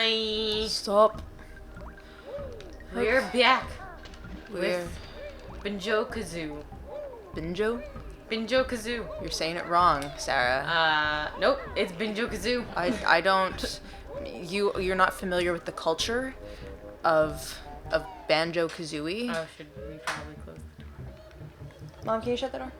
Hi. Stop. We're back We're with Banjo Kazooie. Banjo? Banjo Kazooie. You're saying it wrong, Sarah. Nope, it's Banjo Kazooie. I don't. You're not familiar with the culture of Banjo Kazooie. Oh, should we probably close the door? Mom, can you shut the door?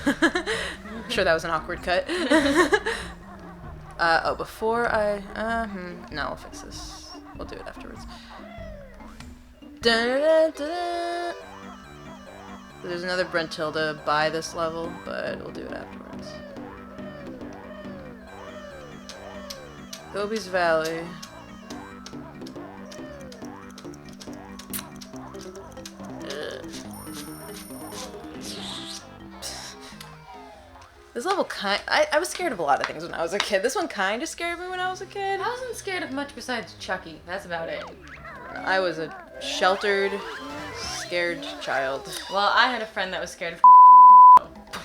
I'm sure that was an awkward cut. Before I... No, we'll fix this. We'll do it afterwards. Da-da-da-da. There's another Brentilda by this level, but we'll do it afterwards. Gobi's Valley. This level I was scared of a lot of things when I was a kid. This one kind of scared me when I was a kid. I wasn't scared of much besides Chucky. That's about it. I was a sheltered, scared child. Well, I had a friend that was scared of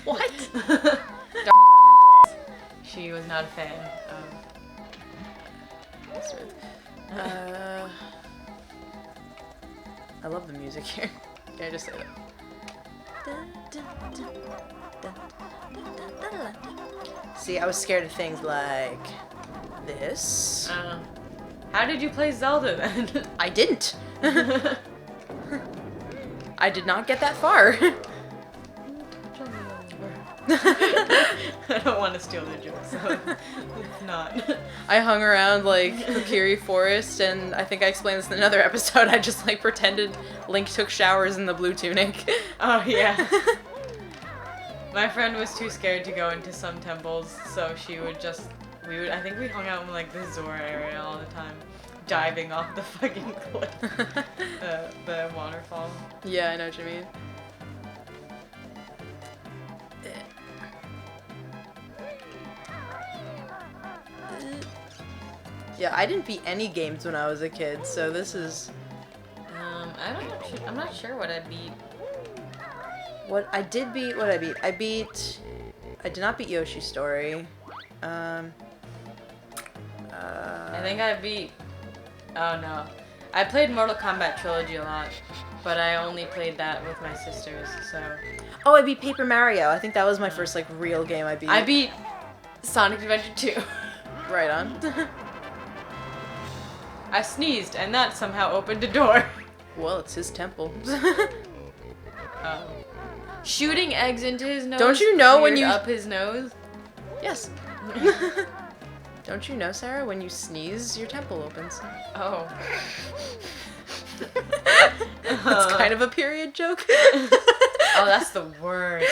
What? She was not a fan of... I love the music here. Can I just say that? See, I was scared of things like this. How did you play Zelda then? I didn't. I did not get that far. I don't want to steal their joke, so it's not. I hung around like Kokiri Forest, and I think I explained this in another episode. I just like pretended Link took showers in the blue tunic. Oh yeah. My friend was too scared to go into some temples, so she would just I think we hung out in like the Zora area all the time, diving off the fucking cliff. The waterfall. Yeah, I know what you mean. Yeah, I didn't beat any games when I was a kid, so this is... I'm not sure what I beat. I did not beat Yoshi's Story. I think I beat... Oh no. I played Mortal Kombat Trilogy a lot, but I only played that with my sisters, so... Oh, I beat Paper Mario. I think that was my first, like, real game I beat. I beat Sonic Adventure 2. Right on. I sneezed, and that somehow opened a door. Well, it's his temple. Shooting eggs into his nose. Don't you know when you... up his nose? Yes. Don't you know, Sarah? When you sneeze, your temple opens. Oh. That's kind of a period joke. Oh, that's the worst.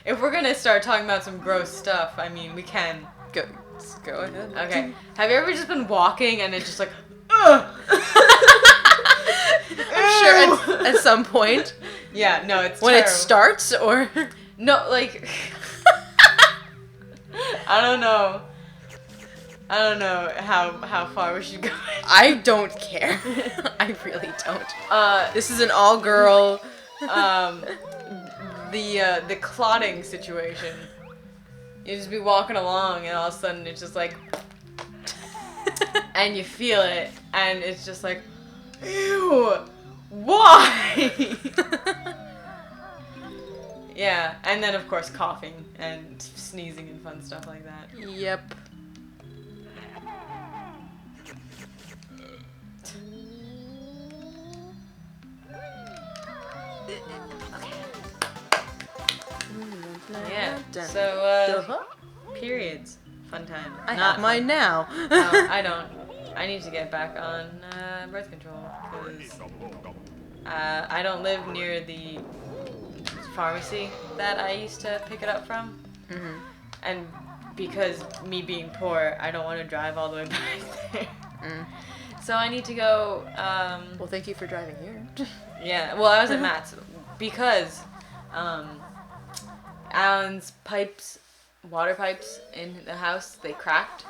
If we're gonna start talking about some gross stuff, I mean, we can. Go ahead. Okay. Have you ever just been walking and it's just like, ugh? I'm sure at some point. Yeah, no, it's when terrible. It starts, or... No, like... I don't know how far we should go. I don't care. I really don't. This is an all-girl... The clotting situation. You just be walking along and all of a sudden it's just like... and you feel it, and it's just like... Ew! Why? Yeah, and then of course coughing and sneezing and fun stuff like that. Yep. Yeah, so, periods. Fun time. I have mine now. I don't. I need to get back on birth control, because I don't live near the pharmacy that I used to pick it up from. Mm-hmm. And because me being poor, I don't want to drive all the way back there. Mm. So I need to go... Well, thank you for driving here. Yeah, well, I was at Matt's because Alan's water pipes in the house, they cracked.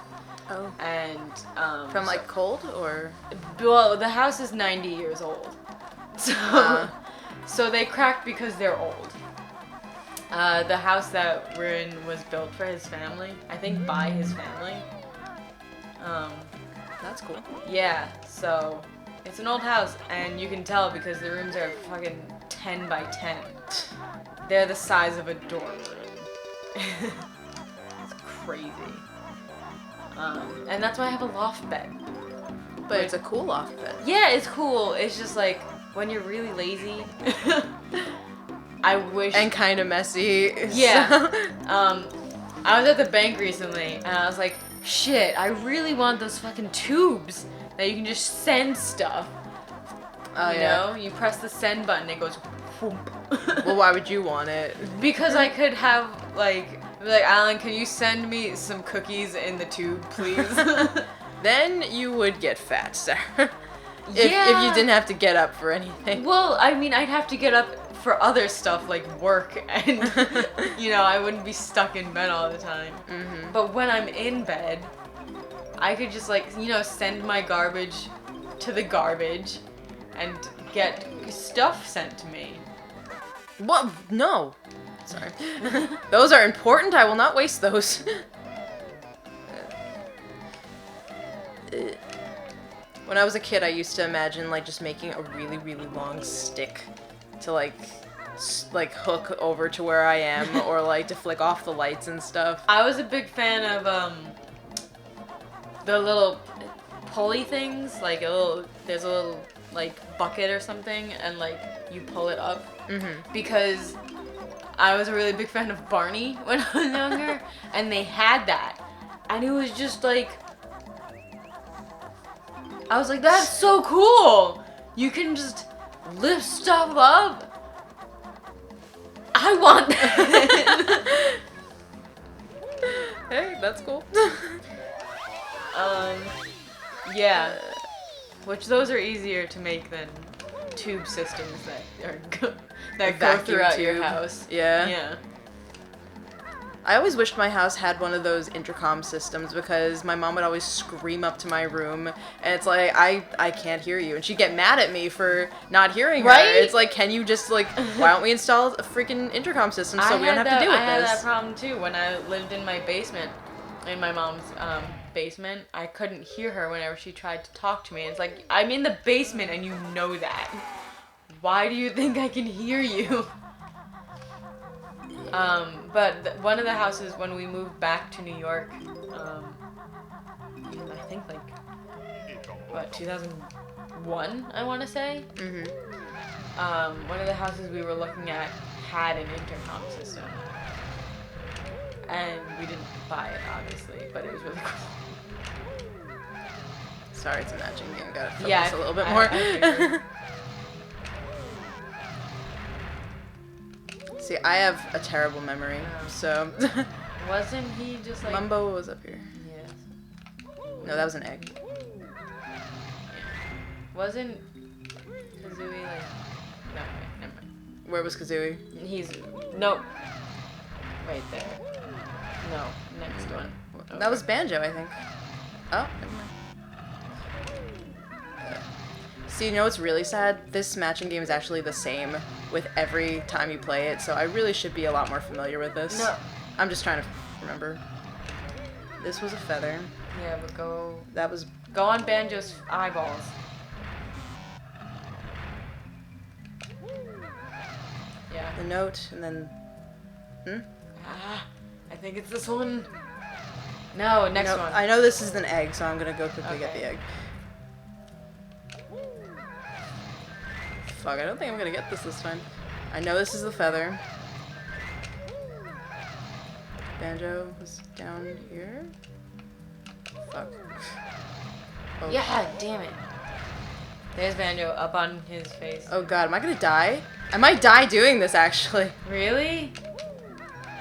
Oh. And from like cold, or? Well, the house is 90 years old, so they cracked because they're old. The house that we're in was built for his family. I think by his family. That's cool. Yeah, so it's an old house, and you can tell because the rooms are fucking 10 by 10. They're the size of a dorm room. It's crazy. And that's why I have a loft bed. But it's a cool loft bed. Yeah, it's cool. It's just like when you're really lazy. I wish. And kind of messy. Yeah. So. I was at the bank recently, and I was like, shit, I really want those fucking tubes that you can just send stuff. Oh, you yeah. know? You press the send button, it goes whoop. Well, why would you want it? Because I could have, like, Alan, can you send me some cookies in the tube, please? Then you would get fat, Sarah. If you didn't have to get up for anything. Well, I mean, I'd have to get up for other stuff like work, and you know, I wouldn't be stuck in bed all the time. Mm-hmm. But when I'm in bed, I could just, like, you know, send my garbage to the garbage and get stuff sent to me. What? No. Sorry. Those are important. I will not waste those. When I was a kid, I used to imagine, like, just making a really, really long stick to, like hook over to where I am, or, like, to flick off the lights and stuff. I was a big fan of, the little pulley things, like there's a little, like, bucket or something, and, like, you pull it up. Mm-hmm. Because I was a really big fan of Barney when I was younger, and they had that. And it was just, like, I was like, that's so cool! You can just lift stuff up. I want that. Hey, that's cool. Yeah. Which those are easier to make than tube systems that are go Vacuum throughout your tube. house. Yeah. Yeah. I always wished my house had one of those intercom systems because my mom would always scream up to my room, and it's like, I can't hear you. And she'd get mad at me for not hearing her. Right? It's like, can you just, like, why don't we install a freaking intercom system so we don't have to deal with I had this? that problem too when I lived in my basement, in my mom's basement. I couldn't hear her whenever she tried to talk to me. It's like, I'm in the basement and you know that. Why do you think I can hear you? But one of the houses when we moved back to New York, in I think like, what, 2001, I want to say? Mm-hmm. One of the houses we were looking at had an intercom system. And we didn't buy it, obviously, but it was really cool. Sorry, it's a matching game. Gotta focus Yeah, a little bit more. I figured. See, I have a terrible memory, so... Wasn't he just like... Mumbo was up here. Yes. No, that was an egg. Wasn't Kazooie like... No, wait, never mind. Where was Kazooie? He's... Nope. Right there. No, next one. That was Banjo, I think. Oh, never mind. See, you know what's really sad? This matching game is actually the same with every time you play it, so I really should be a lot more familiar with this. No. I'm just trying to remember. This was a feather. Yeah, but go... That was... Go on Banjo's eyeballs. Yeah. the note, and then... I think it's this one. No, next No, one. I know this is an egg, so I'm gonna go quickly get Okay. the egg. Fuck, I don't think I'm gonna get this time. I know this is the feather. Banjo was down here. Fuck. Oh. Yeah, damn it. There's Banjo up on his face. Oh god, am I gonna die? I might die doing this, actually. Really?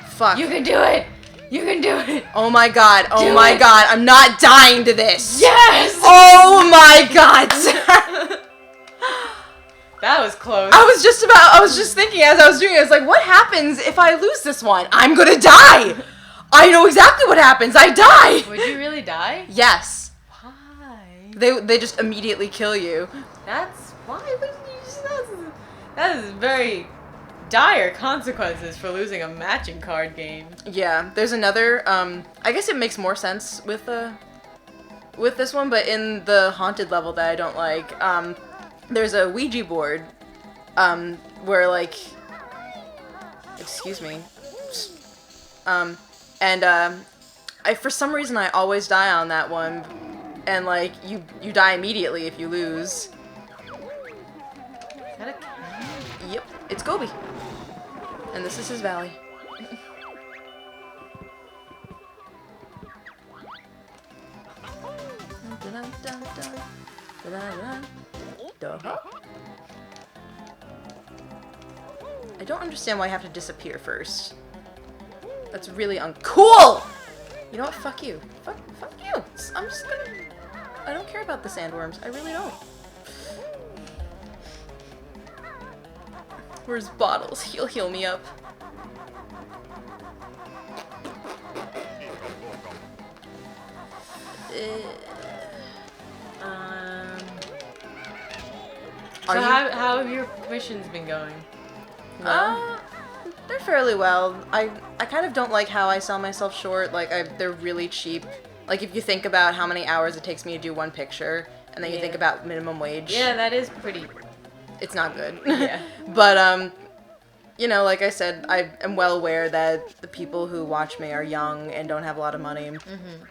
Fuck. You can do it! You can do it! Oh my god, oh Do my it. god, I'm not dying to this! Yes! Oh my god! That was close. I was just thinking as I was doing it, it's like, what happens if I lose this one? I'm gonna die! I know exactly what happens, I die! Would you really die? Yes. Why? They just immediately kill you. That's... Why would you just... That is very dire consequences for losing a matching card game. Yeah, there's another, I guess it makes more sense with this one, but in the haunted level that I don't like, there's a Ouija board, where, like, excuse me, for some reason I always die on that one, and, like, you die immediately if you lose. Is that a cat? Yep, it's Gobi. And this is his valley. I don't understand why I have to disappear first. That's really uncool! You know what? Fuck you. Fuck you. I'm just gonna... I don't care about the sandworms. I really don't. Where's Bottles? He'll heal me up. So how have your commissions been going? Well? They're fairly well. I kind of don't like how I sell myself short. Like, they're really cheap. Like, if you think about how many hours it takes me to do one picture, and then you think about minimum wage. Yeah, that is pretty... It's not good. Yeah. But, you know, like I said, I am well aware that the people who watch me are young and don't have a lot of money. Mm-hmm.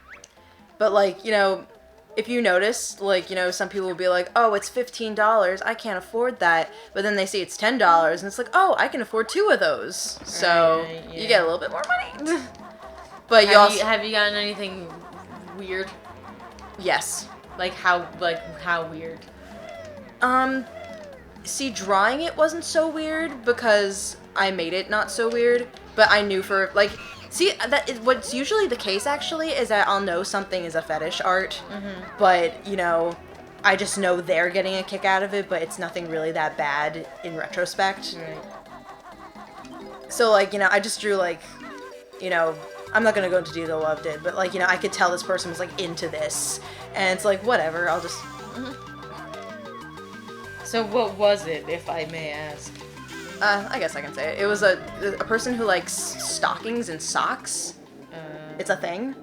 But, like, you know, if you notice, like, you know, some people will be like, oh, it's $15, I can't afford that. But then they see it's $10, and it's like, oh, I can afford 2 of those. So, you get a little bit more money. But have you gotten anything weird? Yes. Like how weird? See, drawing it wasn't so weird because I made it not so weird, but I knew for, like, see, what's usually the case, actually, is that I'll know something is a fetish art, but, you know, I just know they're getting a kick out of it, but it's nothing really that bad in retrospect. Right. So, like, you know, I just drew, like, you know, I'm not gonna go into detail what I did, but, like, you know, I could tell this person was, like, into this, and it's like, whatever, I'll just... So what was it, if I may ask? I guess I can say it. It was a person who likes stockings and socks. It's a thing.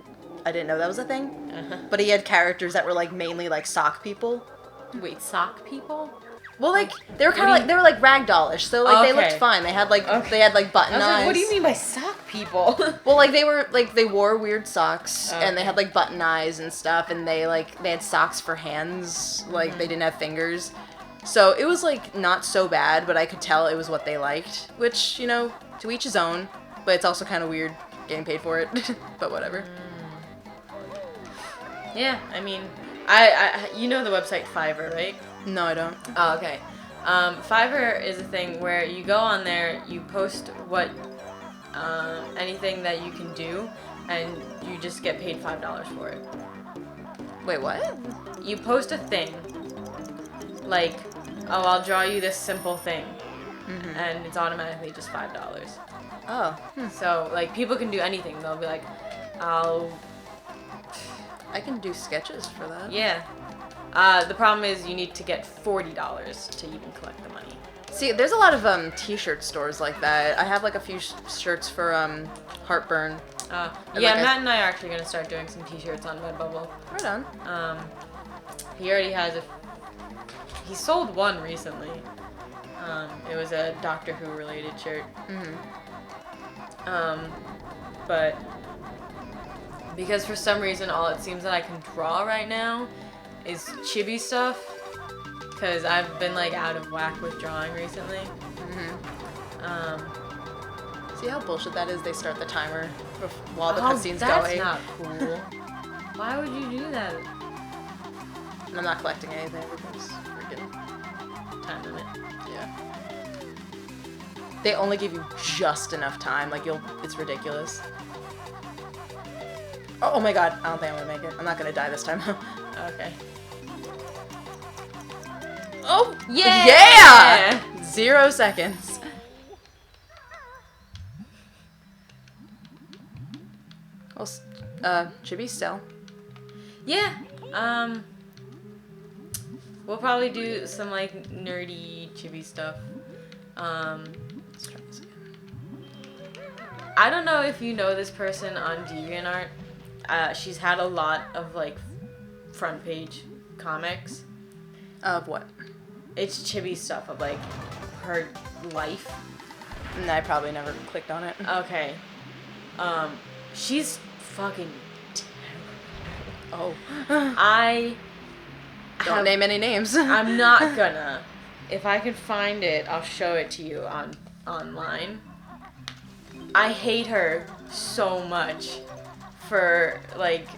I didn't know that was a thing. But he had characters that were, like, mainly, like, sock people. Wait, sock people? Well, like, they were kind of like, they were, like, ragdollish, so, like, they looked fine. They had, like, button eyes. Like, what do you mean by sock people? Well, like, they wore weird socks, and they had, like, button eyes and stuff, and they had socks for hands, like, they didn't have fingers. So it was, like, not so bad, but I could tell it was what they liked, which, you know, to each his own, but it's also kind of weird getting paid for it, but whatever. Yeah, I mean, I you know the website Fiverr, right? No, I don't. Oh, okay. Fiverr is a thing where you go on there, you post anything that you can do, and you just get paid $5 for it. Wait, what? You post a thing, like, oh, I'll draw you this simple thing, and it's automatically just $5. Oh. So, like, people can do anything. They'll be like, I can do sketches for that. Yeah. The problem is you need to get $40 to even collect the money. See, there's a lot of t-shirt stores like that. I have, like, a few shirts for Heartburn. Yeah, like Matt and I are actually gonna start doing some t-shirts on Redbubble. Right on. He already has he sold one recently. It was a Doctor Who related shirt. But because for some reason all it seems that I can draw right now is chibi stuff, because I've been, like, out of whack with drawing recently. See how bullshit that is? They start the timer while the cutscene's that's going. not cool. Why would you do that? And I'm not collecting anything because freaking Time limit. yeah. They only give you just enough time. Like, it's ridiculous. Oh my god, I don't think I'm gonna make it. I'm not gonna die this time. Okay. Oh! Yeah! Yeah! 0 seconds. Well, chibi still. Yeah. We'll probably do some, like, nerdy chibi stuff. Let's try this I don't know if you know this person on DeviantArt. She's had a lot of like front page comics. Of what? It's chibi stuff of like her life. And I probably never clicked on it. Okay. She's fucking Oh. I Don't name any names. I'm not gonna. If I can find it, I'll show it to you online. I hate her so much for like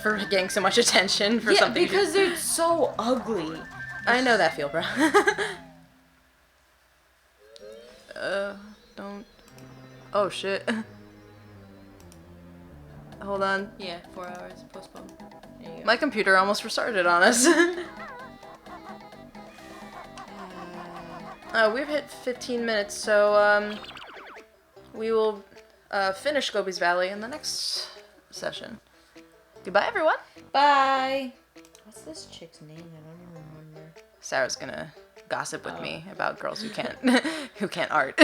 For getting so much attention for something. because they're so ugly. I know that feel, bro. Don't. Oh shit. Hold on. Yeah, 4 hours postponed. There you go. My computer almost restarted on us. We've hit 15 minutes, so we will finish Gobi's Valley in the next session. Goodbye, everyone. Bye. What's this chick's name? I don't even remember. Sarah's gonna gossip with me about girls who can't art.